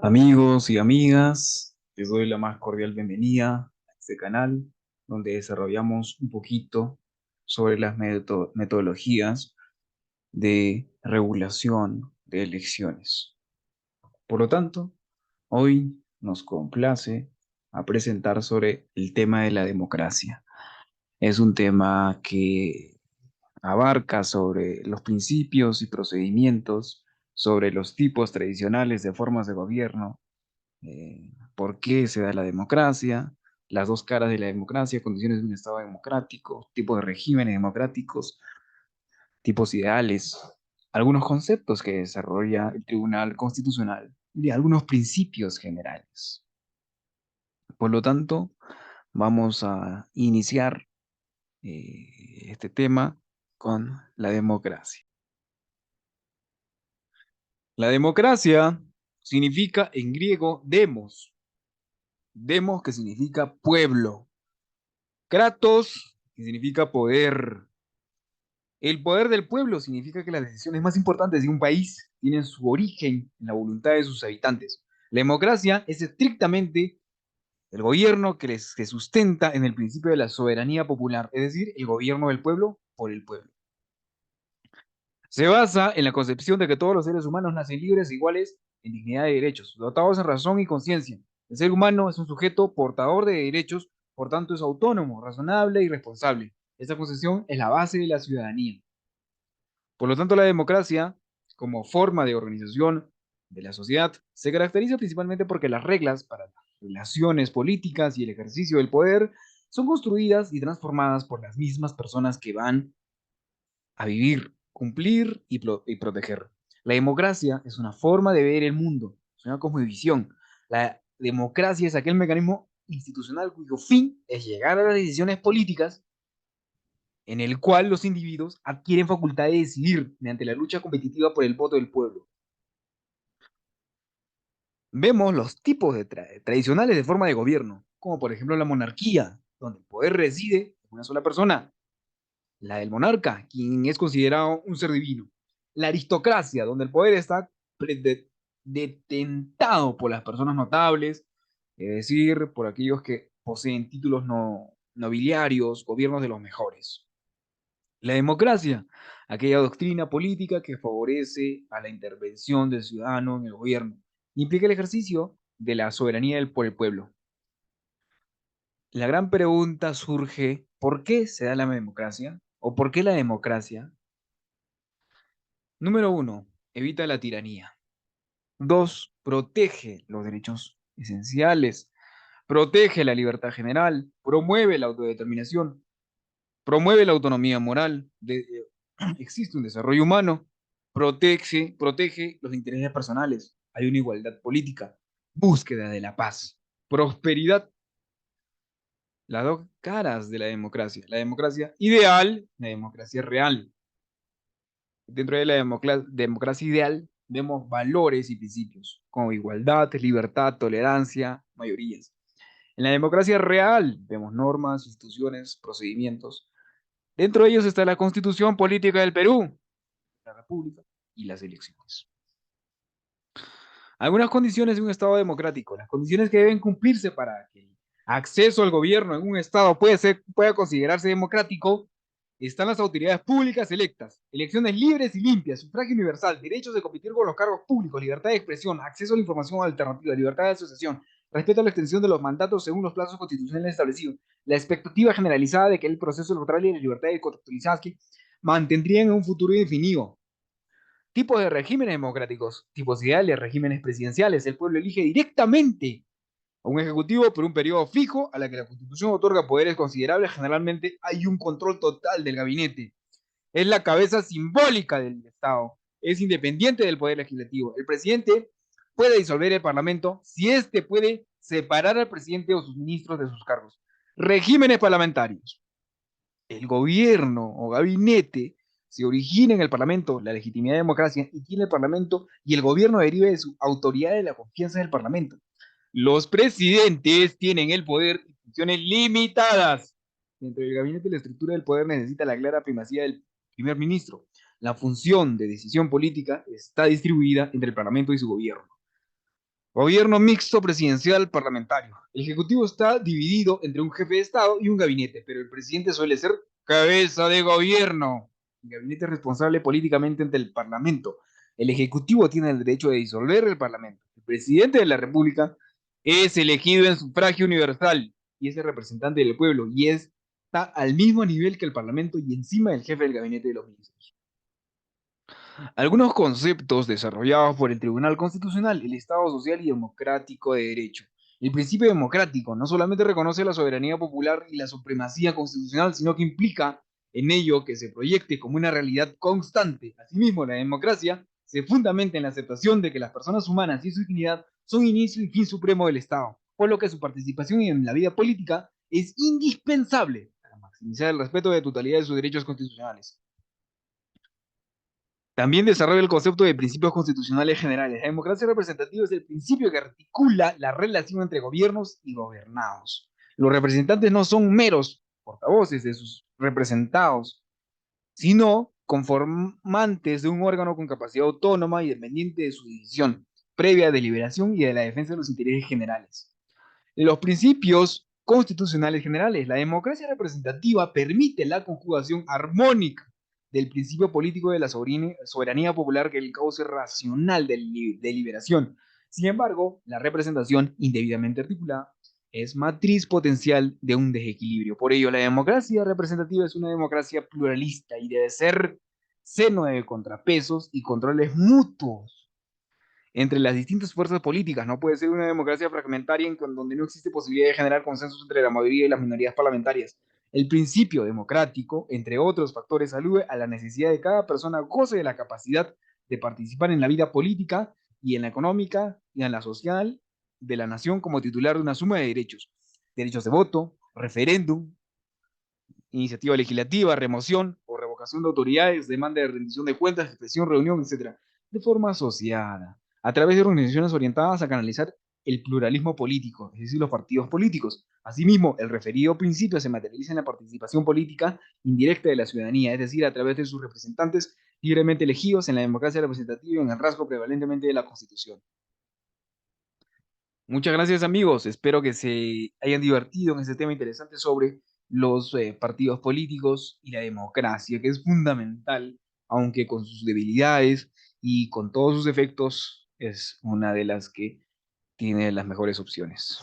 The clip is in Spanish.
Amigos y amigas, les doy la más cordial bienvenida a este canal donde desarrollamos un poquito sobre las metodologías de regulación de elecciones. Por lo tanto, hoy nos complace a presentar sobre el tema de la democracia. Es un tema que abarca sobre los principios y procedimientos, sobre los tipos tradicionales de formas de gobierno, por qué se da la democracia, las dos caras de la democracia, condiciones de un Estado democrático, tipos de regímenes democráticos, tipos ideales, algunos conceptos que desarrolla el Tribunal Constitucional y algunos principios generales. Por lo tanto, vamos a iniciar este tema con la democracia. La democracia significa en griego demos que significa pueblo, Kratos, que significa poder. El poder del pueblo significa que las decisiones más importantes de un país tienen su origen en la voluntad de sus habitantes. La democracia es estrictamente el gobierno que sustenta en el principio de la soberanía popular, es decir, el gobierno del pueblo por el pueblo. Se basa en la concepción de que todos los seres humanos nacen libres e iguales en dignidad de derechos, dotados en razón y conciencia. El ser humano es un sujeto portador de derechos, por tanto es autónomo, razonable y responsable. Esta concepción es la base de la ciudadanía. Por lo tanto, la democracia, como forma de organización de la sociedad, se caracteriza principalmente porque las reglas para las relaciones políticas y el ejercicio del poder son construidas y transformadas por las mismas personas que van a vivir, cumplir y proteger. La democracia es una forma de ver el mundo, es una cosmovisión. La democracia es aquel mecanismo institucional cuyo fin es llegar a las decisiones políticas en el cual los individuos adquieren facultad de decidir mediante la lucha competitiva por el voto del pueblo. Vemos los tipos tradicionales de forma de gobierno, como por ejemplo la monarquía, donde el poder reside en una sola persona, la del monarca, quien es considerado un ser divino, la aristocracia, donde el poder está detentado por las personas notables, es decir, por aquellos que poseen títulos nobiliarios, gobiernos de los mejores. La democracia, aquella doctrina política que favorece a la intervención del ciudadano en el gobierno, implica el ejercicio de la soberanía por el pueblo. La gran pregunta surge, ¿por qué se da la democracia? ¿O por qué la democracia? Número uno, evita la tiranía. Dos, protege los derechos esenciales. Protege la libertad general. Promueve la autodeterminación. Promueve la autonomía moral. Existe un desarrollo humano. Protege los intereses personales. Hay una igualdad política. Búsqueda de la paz. Prosperidad. Las dos caras de la democracia. La democracia ideal, la democracia real. Dentro de la democracia ideal vemos valores y principios como igualdad, libertad, tolerancia, mayorías. En la democracia real vemos normas, instituciones, procedimientos. Dentro de ellos está la Constitución Política del Perú, la República y las elecciones. Algunas condiciones de un Estado democrático, las condiciones que deben cumplirse para que el acceso al gobierno en un Estado pueda considerarse democrático, están las autoridades públicas electas, elecciones libres y limpias, sufragio universal, derechos de competir con los cargos públicos, libertad de expresión, acceso a la información alternativa, libertad de asociación, respeto a la extensión de los mandatos según los plazos constitucionales establecidos, la expectativa generalizada de que el proceso electoral y la libertad de contractualizar mantendrían en un futuro indefinido. Tipos de regímenes democráticos, tipos ideales, regímenes presidenciales. El pueblo elige directamente a un ejecutivo por un periodo fijo a la que la Constitución otorga poderes considerables. Generalmente hay un control total del gabinete. Es la cabeza simbólica del Estado. Es independiente del poder legislativo. El presidente puede disolver el Parlamento si éste puede separar al presidente o sus ministros de sus cargos. Regímenes parlamentarios. El gobierno o gabinete se origina en el Parlamento, la legitimidad de democracia, y tiene el Parlamento y el gobierno deriva de su autoridad de la confianza del Parlamento. Los presidentes tienen el poder y funciones limitadas. Dentro del gabinete, la estructura del poder necesita la clara primacía del primer ministro. La función de decisión política está distribuida entre el Parlamento y su gobierno. Gobierno mixto presidencial parlamentario. El Ejecutivo está dividido entre un jefe de Estado y un gabinete, pero el presidente suele ser cabeza de gobierno. El gabinete es responsable políticamente ante el Parlamento. El Ejecutivo tiene el derecho de disolver el Parlamento. El presidente de la República es elegido en sufragio universal y es el representante del pueblo y está al mismo nivel que el Parlamento y encima del jefe del gabinete de los ministros. Algunos conceptos desarrollados por el Tribunal Constitucional, el Estado social y democrático de derecho. El principio democrático no solamente reconoce la soberanía popular y la supremacía constitucional, sino que implica en ello que se proyecte como una realidad constante. Asimismo, la democracia se fundamenta en la aceptación de que las personas humanas y su dignidad son inicio y fin supremo del Estado, por lo que su participación en la vida política es indispensable para maximizar el respeto de totalidad de sus derechos constitucionales. También desarrolla el concepto de principios constitucionales generales. La democracia representativa es el principio que articula la relación entre gobiernos y gobernados. Los representantes no son meros portavoces de sus representados, sino conformantes de un órgano con capacidad autónoma y dependiente de su decisión, previa deliberación y de la defensa de los intereses generales. Los principios constitucionales generales. La democracia representativa permite la conjugación armónica del principio político de la soberanía popular que es el cauce racional de liberación. Sin embargo, la representación indebidamente articulada es matriz potencial de un desequilibrio. Por ello, la democracia representativa es una democracia pluralista y debe ser seno de contrapesos y controles mutuos entre las distintas fuerzas políticas. No puede ser una democracia fragmentaria donde no existe posibilidad de generar consensos entre la mayoría y las minorías parlamentarias. El principio democrático, entre otros factores, alude a la necesidad de que cada persona goce de la capacidad de participar en la vida política y en la económica y en la social de la nación como titular de una suma de derechos. Derechos de voto, referéndum, iniciativa legislativa, remoción o revocación de autoridades, demanda de rendición de cuentas, expresión, reunión, etcétera, de forma asociada, a través de organizaciones orientadas a canalizar el pluralismo político, es decir, los partidos políticos. Asimismo, el referido principio se materializa en la participación política indirecta de la ciudadanía, es decir, a través de sus representantes libremente elegidos en la democracia representativa y en el rasgo prevalentemente de la Constitución. Muchas gracias amigos, espero que se hayan divertido en este tema interesante sobre los partidos políticos y la democracia, que es fundamental, aunque con sus debilidades y con todos sus efectos, es una de las que tiene las mejores opciones.